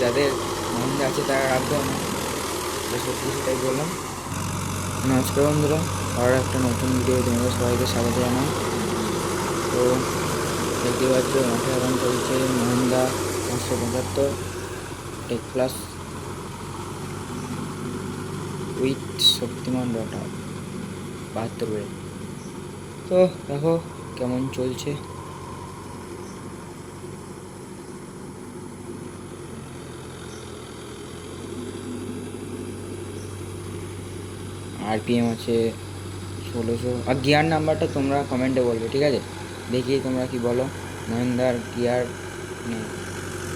যাদের মহিন্দ্রা আছে তারা রাখবে না, তো সত্যি সেটাই বললাম। নমস্কার বন্ধুরা, আরও একটা নতুন ভিডিও তোমাদের সবাইকে স্বাগত জানাই। তো দেখতে পাচ্ছ মাঠে এখন চলছে মহিন্দ্রা 575 টেক প্লাস উইথ শক্তিমান রটার 72 ব্রেক। তো দেখো কেমন চলছে। আরপিএম আছে 1600। আর গিয়ার নাম্বারটা তোমরা কমেন্টে বলবে, ঠিক আছে? দেখি তোমরা কি বলো, মহিন্দ্রার গিয়ার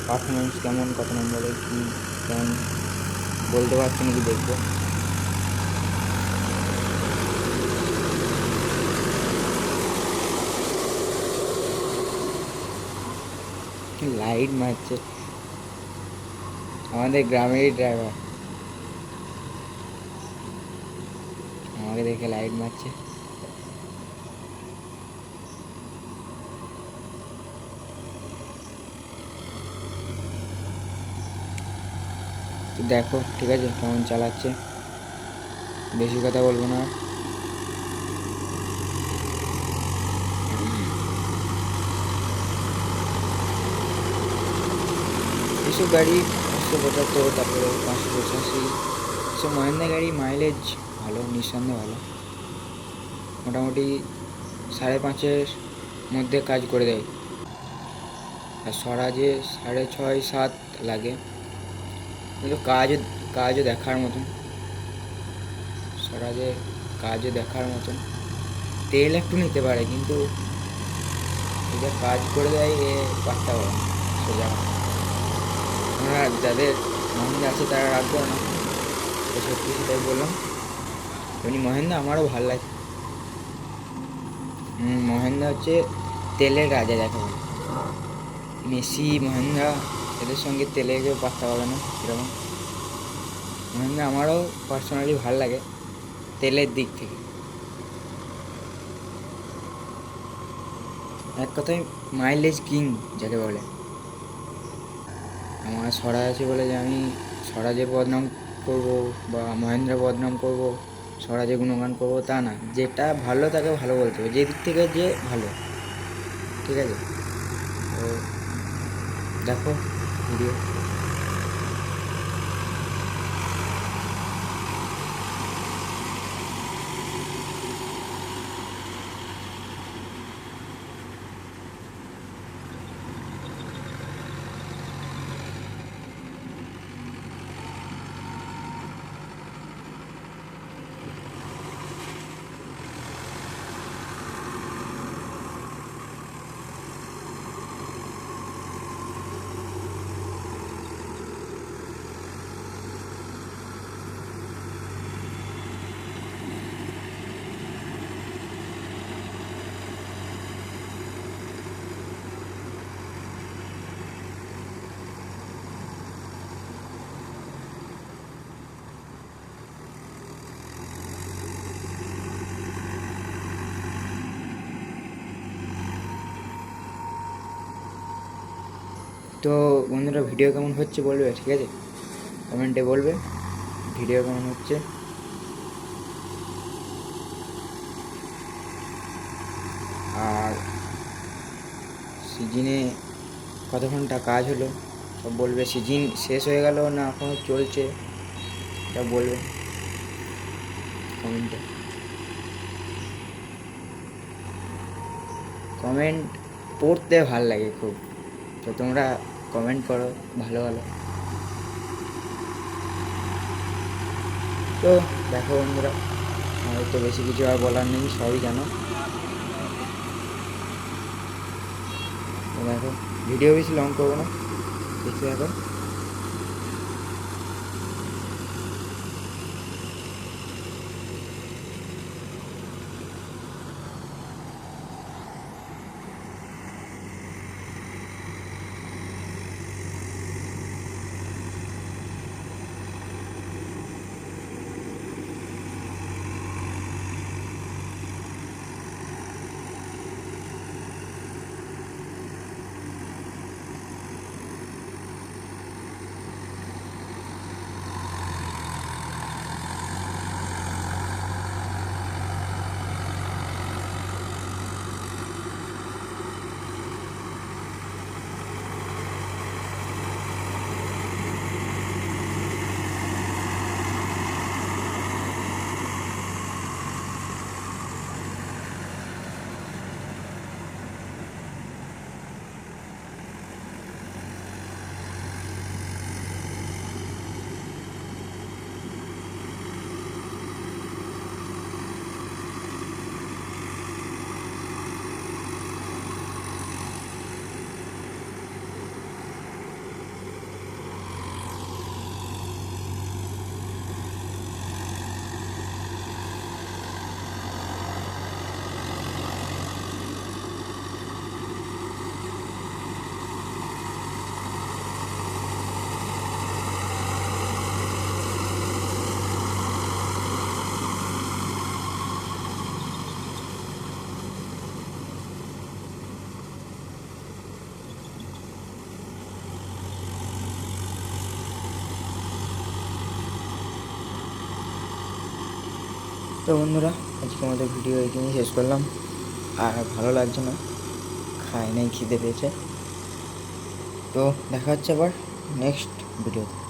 পারফরমেন্স কেমন, কত নম্বরে কি কেমন বলতে পারছি নাকি দেখবো। লাইট মারছে আমাদের গ্রামেরই ড্রাইভার, আমাকে দেখে লাইট মারছে। তো দেখো ঠিক আছে কেমন চালাচ্ছে, বেশি কথা বলবো না। এসব গাড়ি 575, তারপরে 585, এসব মহিন্দ্রা গাড়ি মাইলেজ ভালো, নিঃসন্দেহে ভালো, মোটামুটি 5.5-এর মধ্যে কাজ করে দেয়। আর স্বরাজে 6.5-7 লাগে, কিন্তু কাজও দেখার মতন। স্বরাজের কাজও দেখার মতন, তেল একটু নিতে পারে কিন্তু এটা কাজ করে দেয় এ পাত্তা পাবে না সোজা। আমরা যাদের মহিন্দ্রা আছে তারা রাখবে না, তো সত্যি সেটাই বললাম। এমনি মহিন্দ্রা আমারও ভালো লাগে। মহিন্দ্রা হচ্ছে তেলের রাজা যাকে বলে। মেসি, মহিন্দ্রা, এদের সঙ্গে তেলে কেউ পাত্তা পাবে না এরকম। মহিন্দ্রা আমারও পার্সোনালি ভালো লাগে তেলের দিক থেকে। এক কথায় মাইলেজ কিং যাকে বলে। আমার স্বরাজ আছে বলে যে আমি স্বরাজের বদনাম করব বা মহেন্দ্রা বদনাম করব, স্বরাজের গুণগান করব তা না। যেটা ভালো তাকে ভালো বলতে হবে, যে দিক থেকে যে ভালো, ঠিক আছে? তো দেখো ভিডিও। তো বন্ধুরা ভিডিও কেমন হচ্ছে বলবে, ঠিক আছে? কমেন্টে বলবে ভিডিও কেমন হচ্ছে। আর সিজনে কত ঘন্টা কাজ হলো সব বলবে। সিজন শেষ হয়ে গেল না এখনও চলছে এটা বলবে কমেন্টে। কমেন্ট পড়তে ভাল লাগে খুব, তো তোমরা কমেন্ট করো ভালো ভালো। তো দেখো বন্ধুরা, আমার তো বেশি কিছু আর বলার নেই, সবই জানো। তো দেখো ভিডিও বেশি লং করবো না, দেখতে দেখো। তো বন্ধুরা, আজকে আমাদের ভিডিও এখানেই শেষ করলাম। আর ভালো লাগছে না, খাই নাই, খিদে পেয়েছে। তো দেখা হচ্ছে আবার নেক্সট ভিডিওতে।